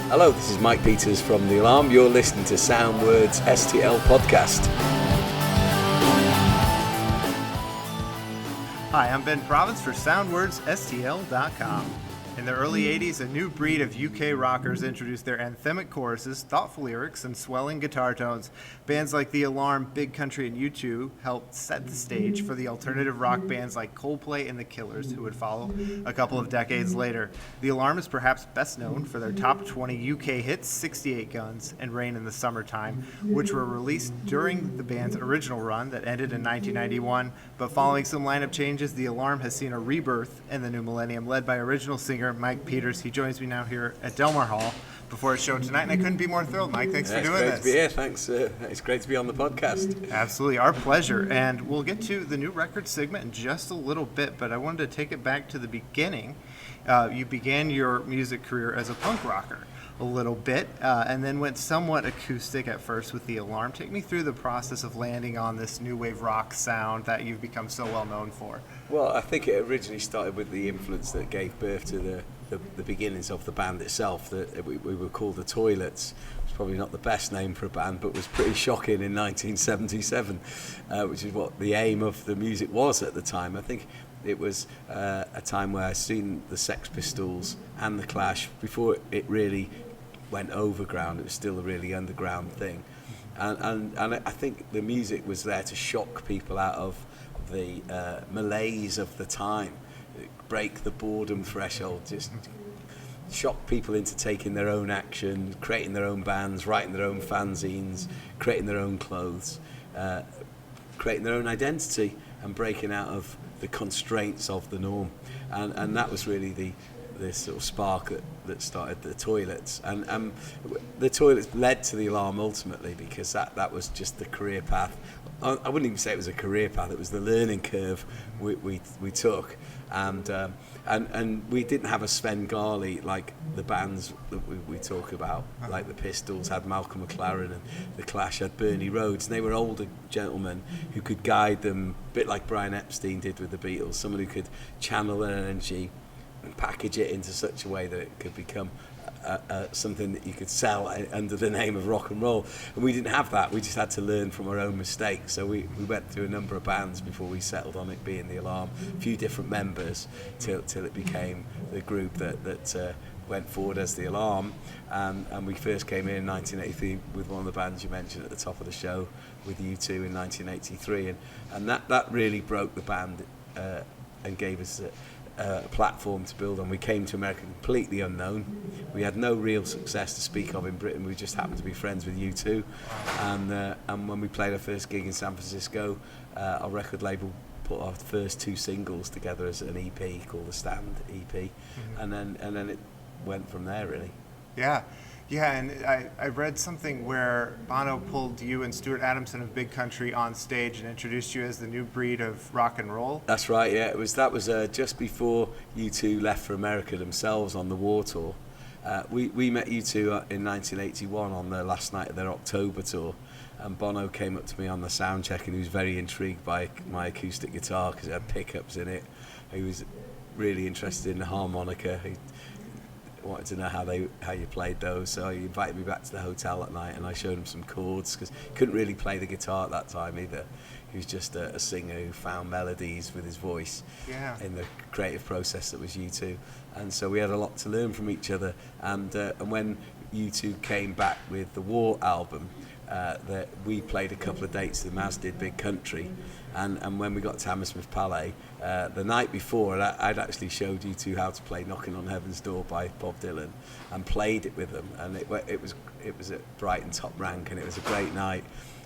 Hello, this is Mike Peters from The Alarm. You're listening to Soundword's STL podcast. Hi, I'm Ben Province for SoundwordsSTL.com. In the early 80s, a new breed of UK rockers introduced their anthemic choruses, thoughtful lyrics, and swelling guitar tones. Bands like The Alarm, Big Country, and U2 helped set the stage for the alternative rock bands like Coldplay and The Killers, who would follow a couple of decades later. The Alarm is perhaps best known for their top 20 UK hits, 68 Guns and Rain in the Summertime, which were released during the band's original run that ended in 1991. But following some lineup changes, The Alarm has seen a rebirth in the new millennium, led by original singer Mike Peters. He joins me now here at Delmar Hall before his show tonight, and I couldn't be more thrilled. Mike, thanks for doing this. It's great to be here. Thanks. It's great to be on the podcast. Absolutely, our pleasure. And we'll get to the new record segment in just a little bit, but I wanted to take it back to the beginning. You began your music career as a punk rocker a little bit, and then went somewhat acoustic at first with The Alarm. Take me through the process of landing on this new wave rock sound that you've become so well known for. Well, I think it originally started with the influence that gave birth to the beginnings of the band itself. That we were called the Toilets. It's probably not the best name for a band, but was pretty shocking in 1977, which is what the aim of the music was at the time. I think it was a time where I seen the Sex Pistols and the Clash before it really went overground. It was still a really underground thing, and I think the music was there to shock people out of the malaise of the time, break the boredom threshold, just shock people into taking their own action, creating their own bands, writing their own fanzines, creating their own clothes, creating their own identity, and breaking out of the constraints of the norm. And that was really the sort of spark that started the Toilets. And the Toilets led to The Alarm ultimately, because that was just the career path. I wouldn't even say it was a career path, it was the learning curve we took. And we didn't have a Sven Garley like the bands that we talk about, like the Pistols had Malcolm McLaren and the Clash had Bernie Rhodes, and they were older gentlemen who could guide them, a bit like Brian Epstein did with the Beatles, someone who could channel their energy and package it into such a way that it could become something that you could sell under the name of rock and roll. And we didn't have that. We just had to learn from our own mistakes. So we went through a number of bands before we settled on it being The Alarm, a few different members till it became the group that went forward as The Alarm. And we first came in 1983 with one of the bands you mentioned at the top of the show, with U2 in 1983. And that really broke the band and gave us a platform to build on. We came to America completely unknown. We had no real success to speak of in Britain. We just happened to be friends with U2, and when we played our first gig in San Francisco, our record label put our first two singles together as an EP called the Stand EP, and then it went from there really. Yeah, and I read something where Bono pulled you and Stuart Adamson of Big Country on stage and introduced you as the new breed of rock and roll. That's right, yeah. That was just before U2 left for America themselves on the war tour. We met U2 in 1981 on the last night of their October tour, and Bono came up to me on the sound check and he was very intrigued by my acoustic guitar because it had pickups in it. He was really interested in the harmonica. He wanted to know how you played those, so he invited me back to the hotel at night and I showed him some chords because he couldn't really play the guitar at that time either. He was just a singer who found melodies with his voice in the creative process that was U2, and so we had a lot to learn from each other. And when U2 came back with the War album, that we played a couple of dates with them, as did Big Country, and when we got to Hammersmith Palais the night before, I'd actually showed U2 how to play Knocking on Heaven's Door by Bob Dylan and played it with them, and it was at Brighton Top Rank, and it was a great night.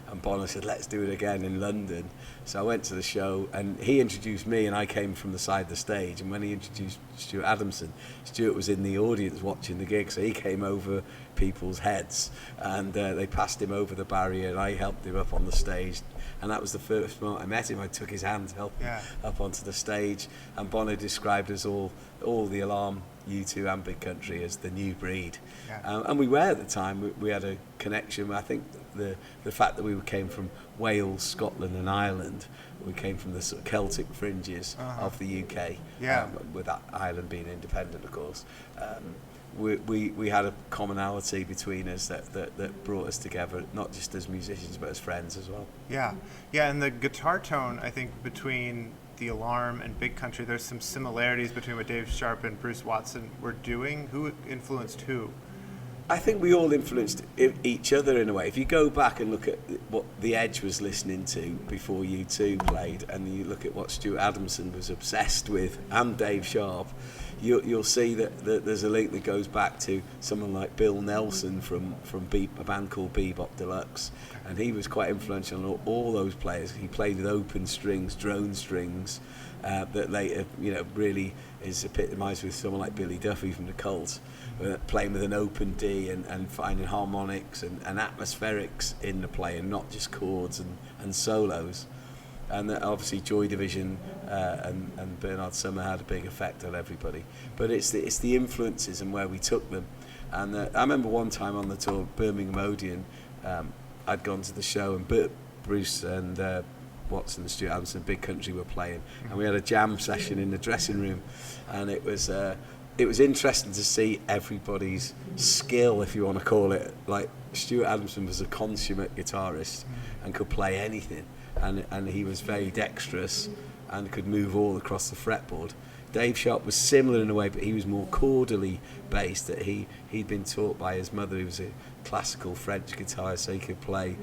And Bono said, let's do it again in London. So I went to the show and he introduced me and I came from the side of the stage. And when he introduced Stuart Adamson, Stuart was in the audience watching the gig. So he came over people's heads and they passed him over the barrier and I helped him up on the stage. And that was the first moment I met him. I took his hand to help him up onto the stage. And Bono described us all The Alarm, U2 and Big Country as the new breed. And we were at the time. We had a connection. I think the fact that we came from Wales, Scotland and Ireland, we came from the sort of Celtic fringes of the UK, with that Ireland being independent, of course. we had a commonality between us that brought us together, not just as musicians but as friends as well. Yeah, and the guitar tone, I think, between The Alarm and Big Country, there's some similarities between what Dave Sharp and Bruce Watson were doing. Who influenced who? I think we all influenced each other in a way. If you go back and look at what The Edge was listening to before U2 played, and you look at what Stuart Adamson was obsessed with, and Dave Sharp, you'll see that there's a link that goes back to someone like Bill Nelson from a band called Bebop Deluxe, and he was quite influential on all those players. He played with open strings, drone strings, that later, really is epitomised with someone like Billy Duffy from the Cult, playing with an open D and finding harmonics and atmospherics in the play, and not just chords and solos. And obviously Joy Division and Bernard Sumner had a big effect on everybody. But it's the influences and where we took them. And I remember one time on the tour, Birmingham Odeon, I'd gone to the show, and Bruce and Watson and Stuart Adamson, Big Country, were playing, and we had a jam session in the dressing room, and it was interesting to see everybody's skill, if you want to call it. Like, Stuart Adamson was a consummate guitarist and could play anything, and he was very dexterous and could move all across the fretboard. Dave Sharp was similar in a way, but he was more chordally based. That he'd been taught by his mother, who was a classical French guitarist, so he could play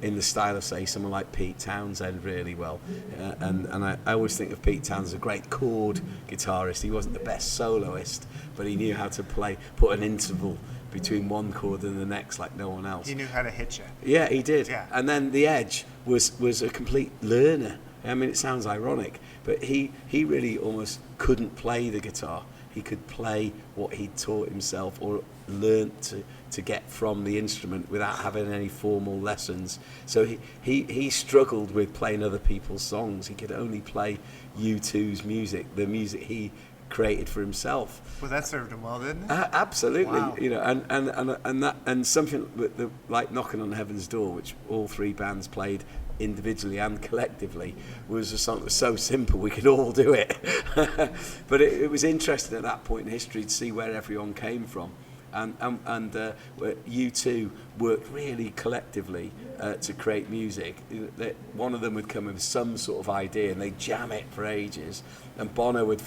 in the style of, say, someone like Pete Townsend really well. And I always think of Pete Townsend as a great chord guitarist. He wasn't the best soloist, but he knew how to put an interval between one chord and the next like no one else. He knew how to hit you. Yeah, he did. Yeah. And then The Edge was a complete learner. I mean, it sounds ironic, but he really almost couldn't play the guitar. He could play what he'd taught himself or learnt to get from the instrument without having any formal lessons. So he struggled with playing other people's songs. He could only play U2's music, the music he created for himself. Well, that served him well, didn't it? Absolutely. Wow. And something like Knocking on Heaven's Door, which all three bands played individually and collectively, was a song that was so simple we could all do it. But it was interesting at that point in history to see where everyone came from. And U2 worked really collectively to create music. One of them would come with some sort of idea and they'd jam it for ages, and Bono would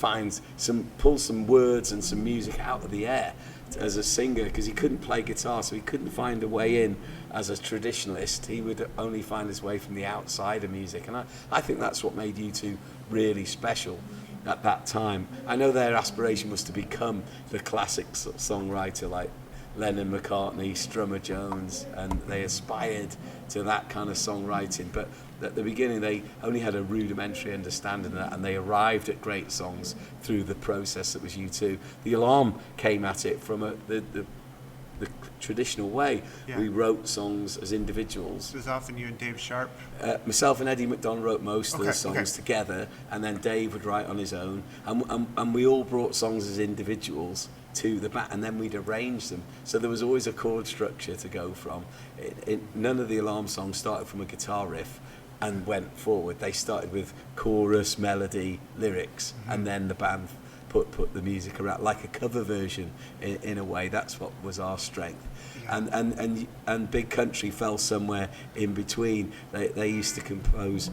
pull some words and some music out of the air as a singer, because he couldn't play guitar, so he couldn't find a way in as a traditionalist. He would only find his way from the outside of music, and I think that's what made U2 really special at that time. I know their aspiration was to become the classic songwriter like Lennon, McCartney, Strummer Jones, and they aspired to that kind of songwriting, but at the beginning they only had a rudimentary understanding of that, and they arrived at great songs through the process that was U2. The Alarm came at it from the traditional way. Yeah. We wrote songs as individuals. It was often you and Dave Sharp? Myself and Eddie McDonald wrote most of the songs together, and then Dave would write on his own, and we all brought songs as individuals to the band, and then we'd arrange them. So there was always a chord structure to go from. None of the Alarm songs started from a guitar riff and went forward. They started with chorus, melody, lyrics, and then the band put the music around like a cover version in a way. That's what was our strength. Yeah. And Big Country fell somewhere in between. They used to compose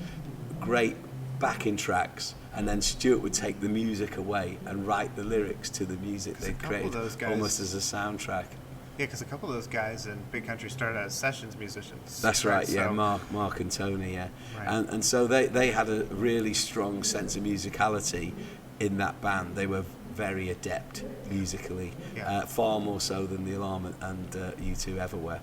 great backing tracks, and then Stuart would take the music away and write the lyrics to the music they created, almost as a soundtrack. Yeah, because a couple of those guys in Big Country started as sessions musicians. That's right, yeah, so. Mark and Tony, yeah. Right. And so they had a really strong sense of musicality in that band. They were very adept musically, far more so than the Alarm and U2 ever were.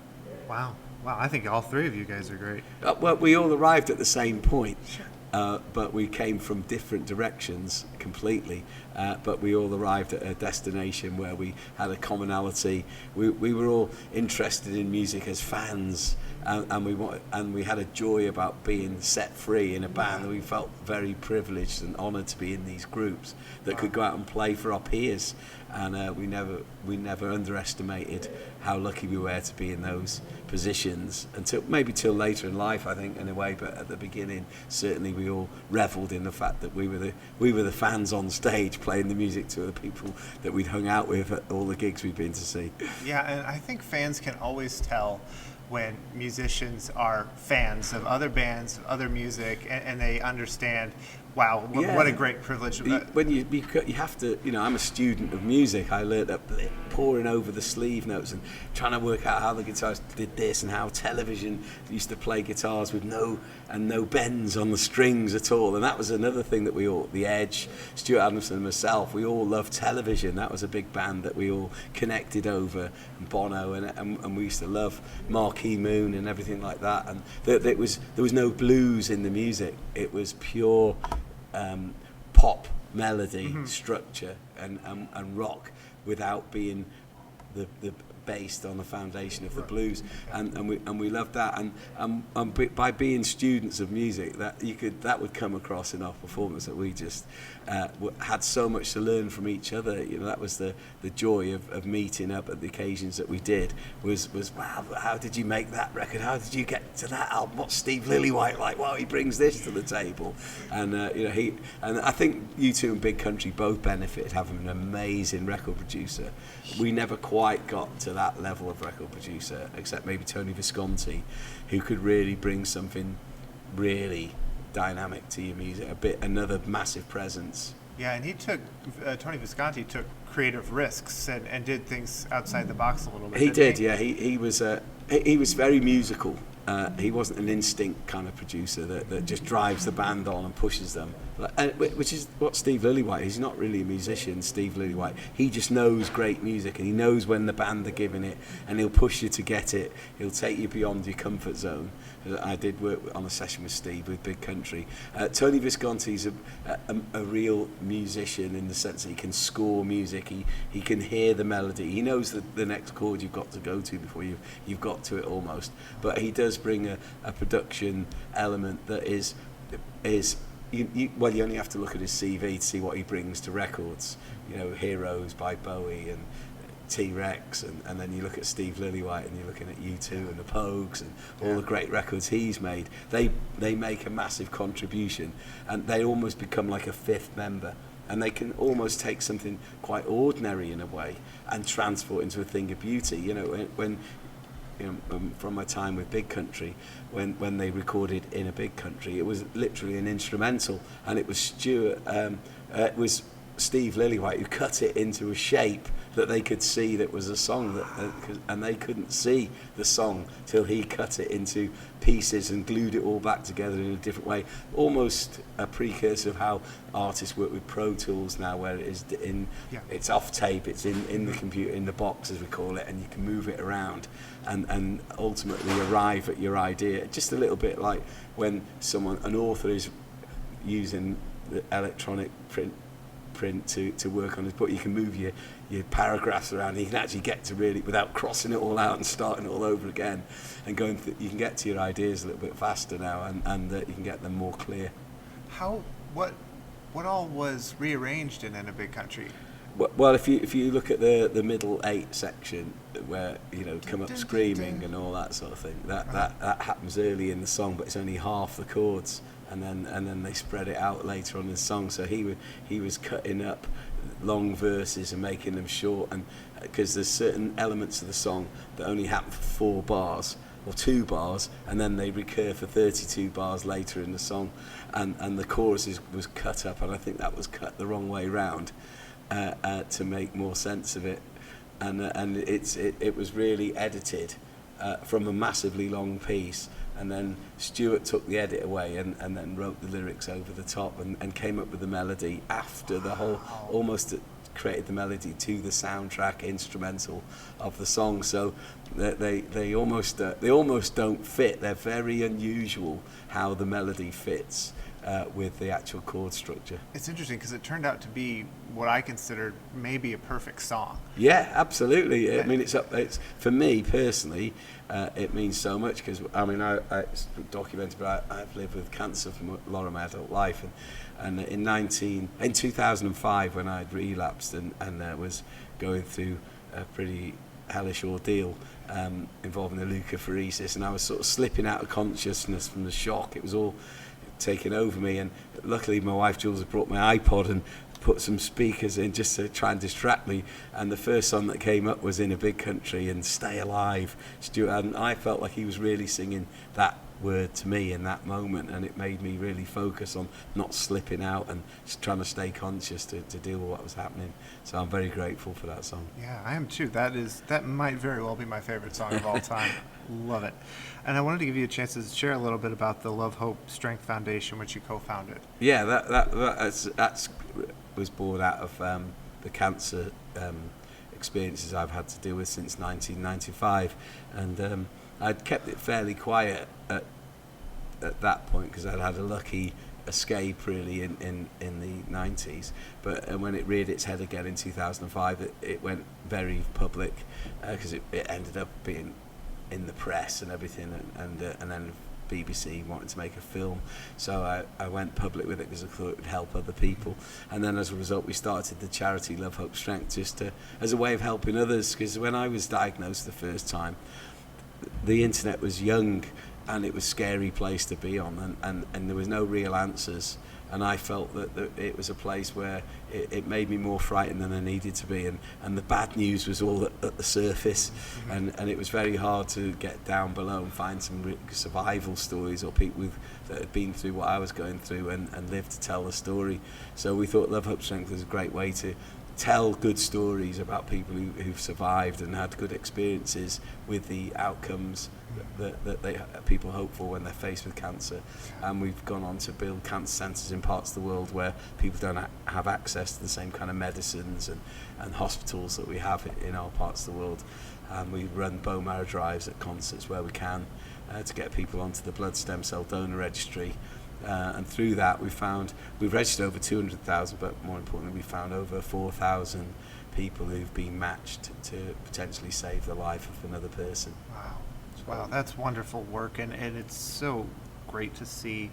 Wow, I think all three of you guys are great. Well, we all arrived at the same point. Sure. But we came from different directions completely, but we all arrived at a destination where we had a commonality. We were all interested in music as fans, and we had a joy about being set free in a band that we felt very privileged and honoured to be in these groups that could go out and play for our peers, and we never underestimated how lucky we were to be in those positions until later in life, I think, in a way. But at the beginning, certainly we all revelled in the fact that we were the fans on stage playing the music to the people that we'd hung out with at all the gigs we'd been to see. Yeah, and I think fans can always tell when musicians are fans of other bands, of other music, and they understand, wow, what a great privilege. When you have to, I'm a student of music. I learned that poring over the sleeve notes and trying to work out how the guitarist did this and how television used to play guitars with no bends on the strings at all. And that was another thing that The Edge, Stuart Adamson and myself, we all loved television. That was a big band that we all connected over, and Bono, and we used to love Marquee Moon and everything like that. And there was no blues in the music. It was pure pop melody, structure, and rock, without being the based on the foundation of the blues, and we loved that, and by being students of music, that would come across in our performance, that we just had so much to learn from each other. That was the joy of meeting up at the occasions that we did, was wow, how did you make that record, how did you get to that album, what's Steve Lillywhite like, wow, he brings this to the table, and I think U2 and Big Country both benefited having an amazing record producer. We never quite got to that level of record producer, except maybe Tony Visconti, who could really bring something really dynamic to your music, another massive presence. Yeah, and Tony Visconti took creative risks and did things outside the box a little bit. He did, yeah. He was very musical. He wasn't an instinct kind of producer that just drives the band on and pushes them, which is what Steve Lillywhite. He's not really a musician, Steve Lillywhite. He just knows great music, and he knows when the band are giving it, and he'll push you to get it. He'll take you beyond your comfort zone. I did work on a session with Steve with Big Country. Tony Visconti's a real musician in the sense that he can score music. He can hear the melody. He knows the next chord you've got to go to before you've got to it almost. But he does bring a production element that is you only have to look at his CV to see what he brings to records. Heroes by Bowie and T-Rex, and then you look at Steve Lillywhite and you're looking at U2 and the Pogues and all the great records he's made. They make a massive contribution, and they almost become like a fifth member, and they can almost take something quite ordinary in a way and transport into a thing of beauty. When from my time with Big Country, when they recorded In a Big Country, it was literally an instrumental, and it was Stuart, it was Steve Lillywhite who cut it into a shape that they could see that was a song, and they couldn't see the song till he cut it into pieces and glued it all back together in a different way, almost a precursor of how artists work with Pro Tools now, where it's off tape, it's in the computer, in the box as we call it, and you can move it around and ultimately arrive at your idea. Just a little bit like when an author is using the electronic print to work on his book. You can move your paragraphs around, and you can actually get to really, without crossing it all out and starting it all over again, and you can get to your ideas a little bit faster now, and you can get them more clear. What all was rearranged in A Big Country? Well, if you look at the middle 8 section, where come up screaming and all that sort of thing, that happens early in the song, but it's only half the chords, and then they spread it out later on in the song. So he was cutting up long verses and making them short, and because there's certain elements of the song that only happen for 4 bars or 2 bars, and then they recur for 32 bars later in the song, and the chorus was cut up, and I think that was cut the wrong way round. To make more sense of it, and it was really edited from a massively long piece, and then Stuart took the edit away and then wrote the lyrics over the top and came up with the melody after the whole, almost created the melody to the soundtrack instrumental of the song. So they almost don't fit. They're very unusual how the melody fits. with the actual chord structure. It's interesting because it turned out to be what I considered maybe a perfect song. Yeah, absolutely. I mean, it's for me personally, it means so much because I mean, it's documented, but I've lived with cancer for a lot of my adult life, and in 2005 when I'd relapsed and was going through a pretty hellish ordeal involving the leukapheresis, and I was sort of slipping out of consciousness from the shock. It was all taken over me, and luckily my wife Jules had brought my iPod and put some speakers in just to try and distract me, and the first song that came up was In a Big Country and Stay Alive, Stuart, and I felt like he was really singing that word to me in that moment, and it made me really focus on not slipping out and just trying to stay conscious to deal with what was happening. So I'm very grateful for that song. Yeah, I am too. That might very well be my favorite song of all time. Love it. And I wanted to give you a chance to share a little bit about the Love, Hope, Strength Foundation, which you co-founded. Yeah, that's was born out of the cancer experiences I've had to deal with since 1995, and I'd kept it fairly quiet at that point because I'd had a lucky escape really in the 90s, but when it reared its head again in 2005, it went very public because it ended up being in the press and everything, and then BBC wanted to make a film, so I went public with it because I thought it would help other people, and then as a result we started the charity Love, Hope, Strength just as a way of helping others, because when I was diagnosed the first time, the internet was young and it was a scary place to be on, and there was no real answers, and I felt that it was a place where it made me more frightened than I needed to be, and the bad news was all at the surface, and it was very hard to get down below and find some survival stories or people that had been through what I was going through and lived to tell the story. So we thought Love, Hope, Strength was a great way to tell good stories about people who've survived and had good experiences with the outcomes that people hope for when they're faced with cancer. And we've gone on to build cancer centres in parts of the world where people don't have access to the same kind of medicines and hospitals that we have in our parts of the world. We run bone marrow drives at concerts where we can to get people onto the blood stem cell donor registry. And through that we've registered over 200,000, but more importantly we found over 4,000 people who've been matched to potentially save the life of another person. Wow, that's wonderful work, and it's so great to see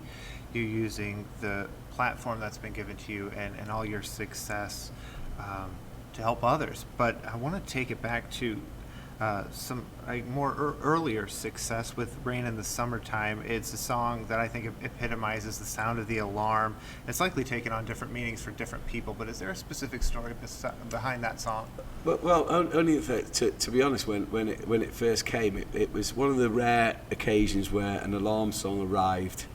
you using the platform that's been given to you and all your success to help others. But I want to take it back to some more earlier success with Rain in the Summertime. It's a song that I think epitomizes the sound of the alarm. It's likely taken on different meanings for different people, but is there a specific story behind that song? Well, only to be honest, when it first came, it was one of the rare occasions where an alarm song arrived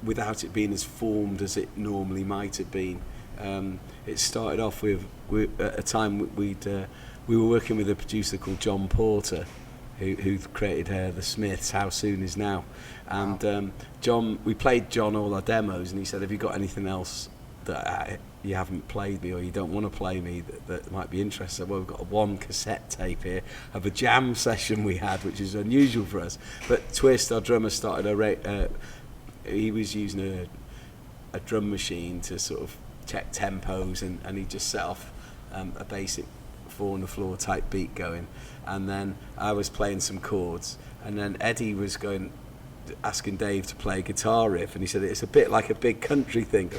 without it being as formed as it normally might have been. It started off with at a time we were working with a producer called John Porter, who created the Smiths' How Soon Is Now, and John, we played John all our demos, and he said, have you got anything else that you haven't played me or you don't want to play me that might be interesting? Well, we've got one cassette tape here of a jam session we had, which is unusual for us, but Twist, our drummer, started he was using a drum machine to sort of check tempos, and he just set off a basic 4 on the floor type beat going, and then I was playing some chords, and then Eddie was asking Dave to play a guitar riff, and he said it's a bit like a big country thing,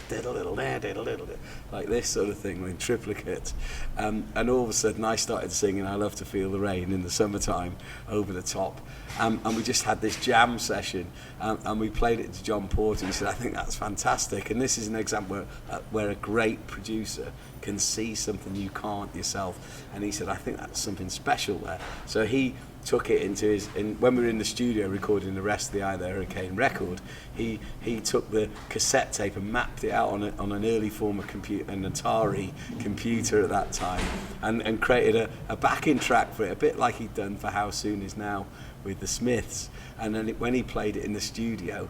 like this sort of thing, in triplicate, and all of a sudden I started singing I Love to Feel the Rain in the Summertime over the top, and we just had this jam session, and we played it to John Porter, and he said, I think that's fantastic, and this is an example where a great producer can see something you can't yourself, and he said, I think that's something special there. So he took it into when we were in the studio recording the rest of the Eye the Hurricane record, he took the cassette tape and mapped it out on an early form of computer, an Atari computer at that time, and created a backing track for it, a bit like he'd done for How Soon Is Now with the Smiths. And then when he played it in the studio,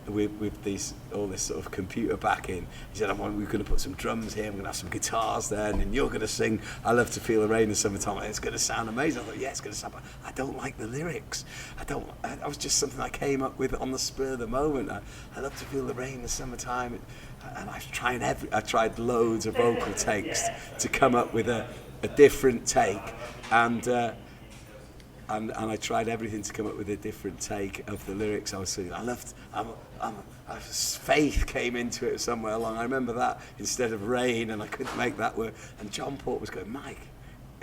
with all this sort of computer backing. He said, we're going to put some drums here, we're going to have some guitars there, and then you're going to sing I Love to Feel the Rain in the Summertime. It's going to sound amazing. I thought, yeah, it's going to sound, but I don't like the lyrics. I was just something I came up with on the spur of the moment. I love to feel the rain in the summertime. And I tried loads of vocal takes to come up with a different take, and I tried everything to come up with a different take of the lyrics I was singing. Faith came into it somewhere along. I remember that instead of rain, and I couldn't make that work. And John Port was going, Mike,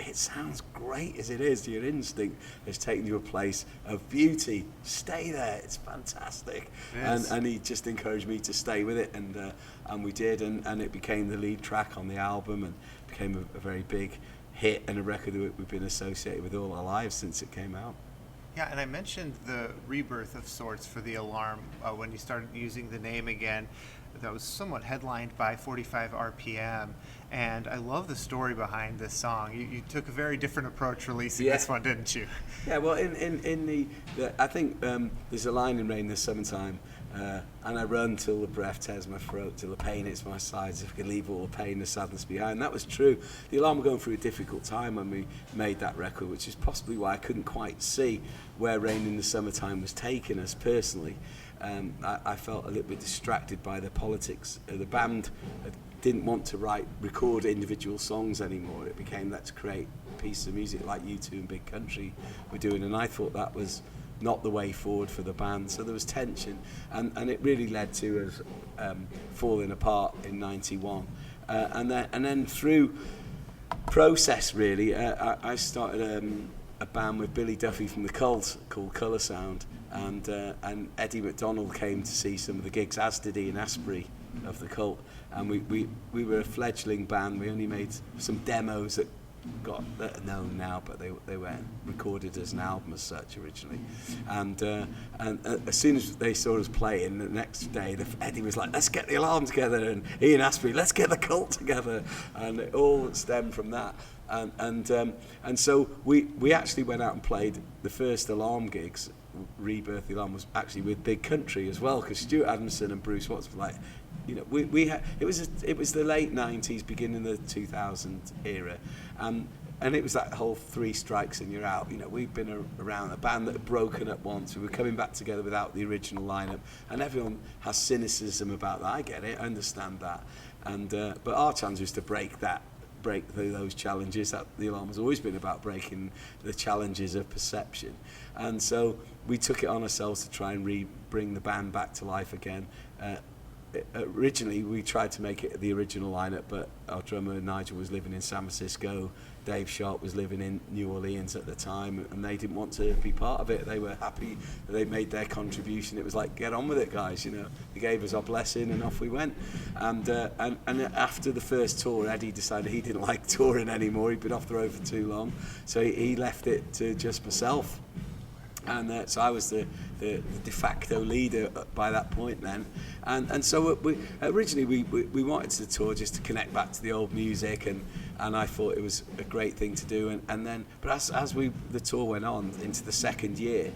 it sounds great as it is. Your instinct has taken you a place of beauty. Stay there. It's fantastic. Yes. And he just encouraged me to stay with it, and we did, and it became the lead track on the album, and became a very big hit and a record that we've been associated with all our lives since it came out. Yeah, and I mentioned the rebirth of sorts for the Alarm when you started using the name again. That was somewhat headlined by 45 RPM, and I love the story behind this song. You took a very different approach releasing this one, didn't you? Yeah, well, in the I think there's a line in Rain in the Summertime, and I run till the breath tears my throat, till the pain hits my sides, if I could leave all the pain and the sadness behind. That was true. The Alarm were going through a difficult time when we made that record, which is possibly why I couldn't quite see where Rain in the Summertime was taking us personally. I felt a little bit distracted by the politics. The band didn't want to record individual songs anymore. It became, let's create a piece of music like U2 and Big Country were doing, and I thought that was not the way forward for the band. So there was tension, and it really led to us falling apart in '91. And then through process, really, I started a band with Billy Duffy from the Cult called Colour Sound, and Eddie McDonald came to see some of the gigs, as did Ian Astbury of the Cult, and we were a fledgling band. We only made some demos that are known now, but they weren't recorded as an album as such originally. And as soon as they saw us playing the next day, Eddie was like, let's get the Alarm together, and Ian Astbury, let's get the Cult together, and it all stemmed from that. And so we actually went out and played the first Alarm gigs. Rebirth the Alarm was actually with Big Country as well, because Stuart Adamson and Bruce Watts were like, you know, we had, it was the late 90s, beginning of the 2000 era, and it was that whole three strikes and you're out. You know, we've been around a band that had broken up once. We were coming back together without the original lineup, and everyone has cynicism about that. I get it, I understand that, but our challenge was to break through those challenges. That the Alarm has always been about breaking the challenges of perception, and so we took it on ourselves to try and bring the band back to life again. Originally we tried to make it the original lineup, but our drummer Nigel was living in San Francisco, Dave Sharp was living in New Orleans at the time, and they didn't want to be part of it. They were happy that they made their contribution. It was like, get on with it, guys, you know. They gave us our blessing and off we went. And after the first tour, Eddie decided he didn't like touring anymore. He'd been off the road for too long, so he left it to just myself. And so I was the de facto leader by that point then, and so originally we wanted to tour just to connect back to the old music, and I thought it was a great thing to do, and then but as the tour went on into the second year,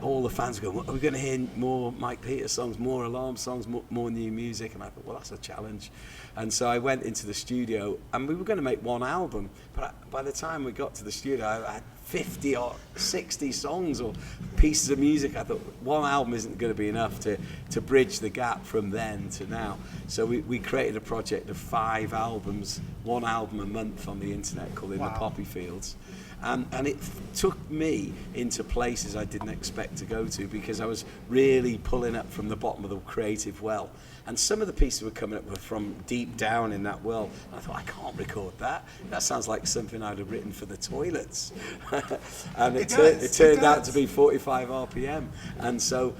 all the fans were going, are we going to hear more Mike Peters songs, more Alarm songs, more new music? And I thought, well, that's a challenge. And so I went into the studio, and we were going to make one album, but by the time we got to the studio, I had 50 or 60 songs or pieces of music. I thought one album isn't going to be enough to bridge the gap from then to now. So we created a project of 5 albums, one album a month on the internet called In the Poppy Fields. And it took me into places I didn't expect to go to, because I was really pulling up from the bottom of the creative well. And some of the pieces were coming up were from deep down in that well. And I thought, I can't record that. That sounds like something I'd have written for the Toilets. And it turned out to be 45 RPM. And so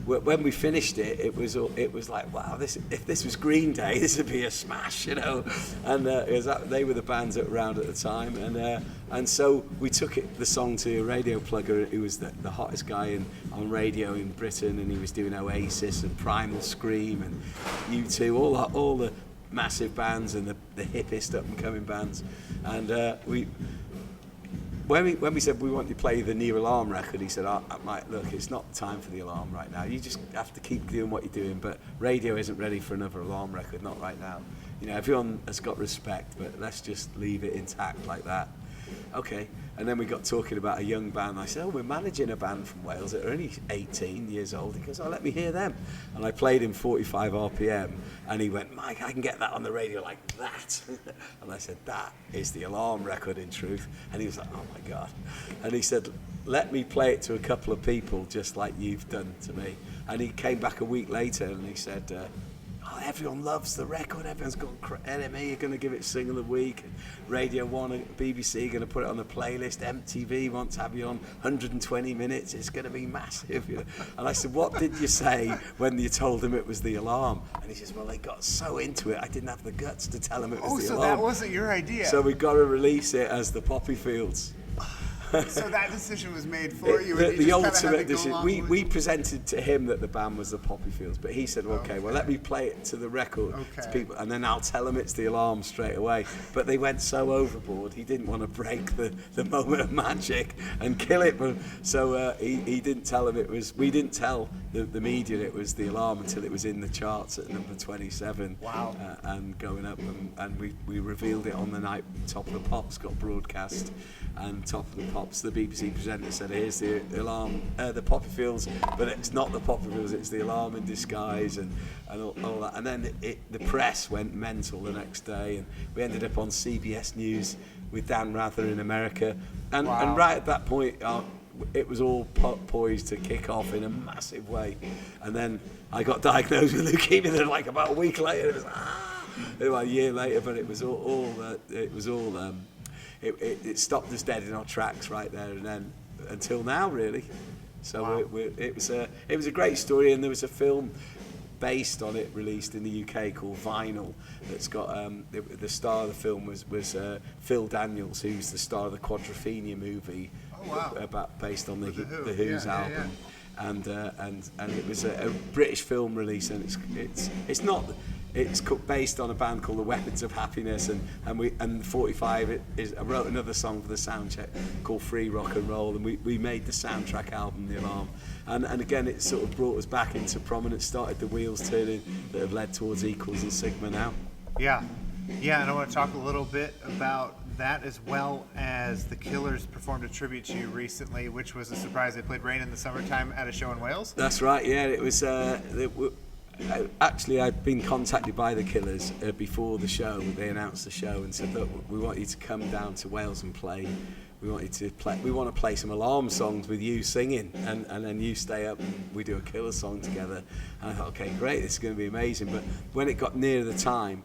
when we finished it, it was like, wow, if this was Green Day, this would be a smash, you know. And they were the bands that were around at the time, and so we took the song to a radio plugger who was the hottest guy on radio in Britain, and he was doing Oasis and Primal Scream and U2, all the massive bands and the hippest up and coming bands, and we when we said we want to play the new Alarm record, he said, Mike, look, it's not time for the Alarm right now. You just have to keep doing what you're doing, but radio isn't ready for another Alarm record, not right now. You know, everyone has got respect, but let's just leave it intact like that. Okay. And then we got talking about a young band. I said, we're managing a band from Wales that are only 18 years old. He goes, let me hear them. And I played him 45 RPM, and he went, Mike, I can get that on the radio like that. And I said, that is the Alarm record in truth. And he was like, oh my God. And he said, let me play it to a couple of people just like you've done to me. And he came back a week later and he said, everyone loves the record, everyone's got NME are going to give it Single of the Week, Radio 1 and BBC are going to put it on the playlist, MTV wants to have you on 120 minutes, it's going to be massive. You know? And I said, what did you say when you told them it was the Alarm? And he says, well, they got so into it, I didn't have the guts to tell them it was the Alarm. Oh, so that wasn't your idea. So we got to release it as the Poppy Fields. So that decision was made for you. The ultimate decision. We presented to him that the band was the Poppy Fields, but he said, okay, well, let me play it to the record to people, and then I'll tell them it's the Alarm straight away. But they went so overboard, he didn't want to break the moment of magic and kill it. But, so he didn't tell them it was, we didn't tell the media it was the Alarm until it was in the charts at number 27. Wow. And going up, and we revealed it on the night Top of the Pops got broadcast. And Top of the Pops, the BBC presenter said, here's the Alarm, the Poppy Fields, but it's not the Poppy Fields, it's the Alarm in disguise, and all that. And then the press went mental the next day, and we ended up on CBS News with Dan Rather in America. And right at that point, it was all poised to kick off in a massive way. And then I got diagnosed with leukemia, then like about a week later, it was a year later, but it was it stopped us dead in our tracks right there, and then until now, really. So it was a great story, and there was a film based on it released in the UK called Vinyl. That's got the star of the film was Phil Daniels, who's the star of the Quadrophenia movie, based on the Who's album. And it was a British film release, and it's not. It's based on a band called the Weapons of Happiness, and 45 I wrote another song for the soundcheck called Free Rock and Roll, and we made the soundtrack album The Alarm, and again it sort of brought us back into prominence, started the wheels turning that have led towards Equals and Sigma now. Yeah, and I want to talk a little bit about that, as well as the Killers performed a tribute to you recently, which was a surprise. They played Rain in the Summertime at a show in Wales. That's right, yeah, it was actually, I'd been contacted by the Killers before the show. They announced the show and said, look, we want you to come down to Wales and play. We want to play some Alarm songs with you singing, and then you stay up and we do a Killer song together. And I thought, okay, great, this is going to be amazing. But when it got near the time,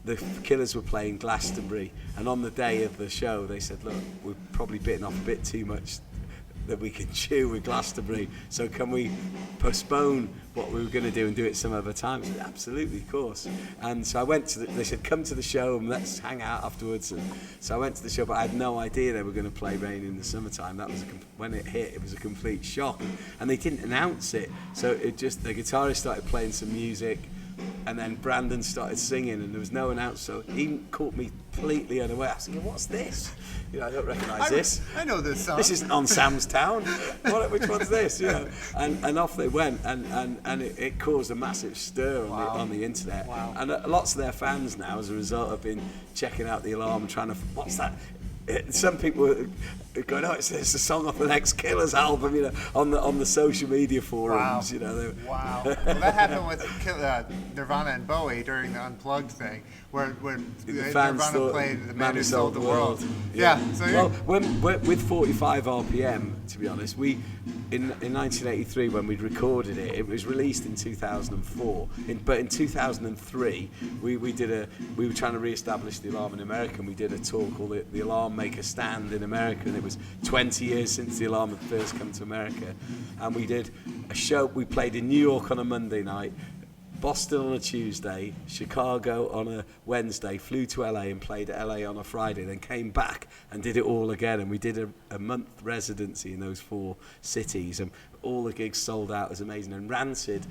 the Killers were playing Glastonbury, and on the day of the show, they said, look, we've probably bitten off a bit too much that we can chew with Glastonbury, so can we postpone what we were going to do and do it some other time? I said, absolutely, of course. And so I went to they said, come to the show and let's hang out afterwards. And so I went to the show, but I had no idea they were going to play Rain in the Summertime. That was when it hit, it was a complete shock, and they didn't announce it. So the guitarist started playing some music, and then Brandon started singing, and there was no announce, so he caught me completely unaware. I was thinking, what's this? You know, I don't recognise this. I know this song. This isn't on Sam's Town. Which one's this? You know, and off they went, and it caused a massive stir on the internet. Wow. And lots of their fans now, as a result, have been checking out the Alarm and trying to, what's that? Some people are going, it's a song off the next Killers album, you know, on the social media forums. Wow. You know. Wow. Well, that happened with Nirvana and Bowie during the Unplugged thing, where Nirvana played The Man Who Sold the World. Yeah. So with 45 RPM, to be honest, in 1983 when we'd recorded it, it was released in 2004. But in 2003, we were trying to re-establish the Alarm in America, and we did a tour called the Alarm Make a Stand in America, and it was 20 years since the Alarm had first come to America. And we did a show. We played in New York on a Monday night, Boston on a Tuesday, Chicago on a Wednesday, flew to LA and played at LA on a Friday, then came back and did it all again. And we did a month residency in those 4 cities, and all the gigs sold out. It was amazing. And Rancid,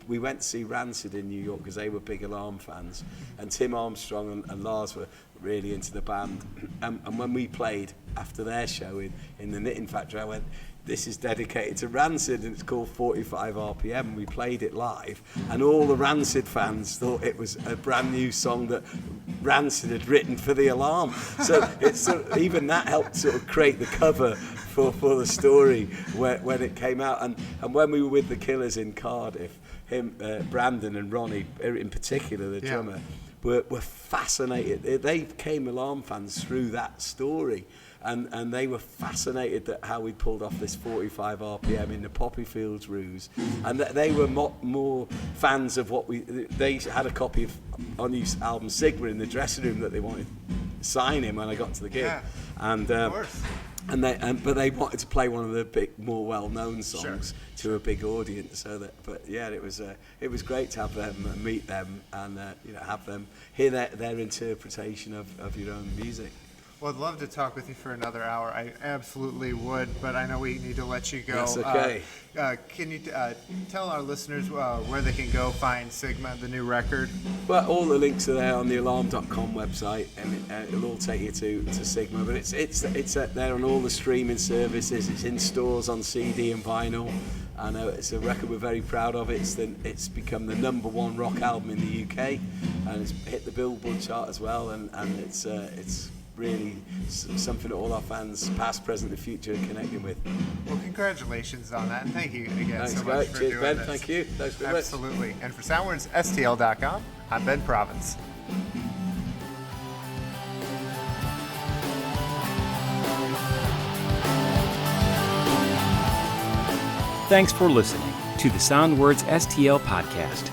we went to see Rancid in New York because they were big Alarm fans, and Tim Armstrong and Lars were really into the band. And when we played after their show in the Knitting Factory, I went, this is dedicated to Rancid, and it's called 45 RPM, and we played it live, and all the Rancid fans thought it was a brand new song that Rancid had written for the Alarm. So it's even that helped sort of create the cover for the story when it came out. And when we were with the Killers in Cardiff, Brandon and Ronnie in particular, the drummer, were fascinated. They became Alarm fans through that story. And they were fascinated that how we pulled off this 45 RPM in the Poppy Fields ruse, and they were more fans of what they had a copy of Ony's album Sigma in the dressing room that they wanted to sign him when I got to the gig, and of course. But they wanted to play one of the big, more well-known songs to a big audience. It was great to have them, meet them, and have them hear their interpretation of your own music. Well, I'd love to talk with you for another hour. I absolutely would, but I know we need to let you go. That's okay. Can you tell our listeners where they can go find Sigma, the new record? Well, all the links are there on the alarm.com website, and it'll all take you to Sigma. But it's there on all the streaming services. It's in stores on CD and vinyl. I know it's a record we're very proud of. It's become the #1 rock album in the UK, and it's hit the Billboard chart as well. And it's really something that all our fans, past, present, and future, are connecting with. Well, congratulations on that, and thank you again Thanks, so much for Cheers, doing Ben. this. Thank you. Thanks very much. Absolutely. And for Soundwords, STL.com, I'm Ben Province. Thanks for listening to the Soundwords STL podcast.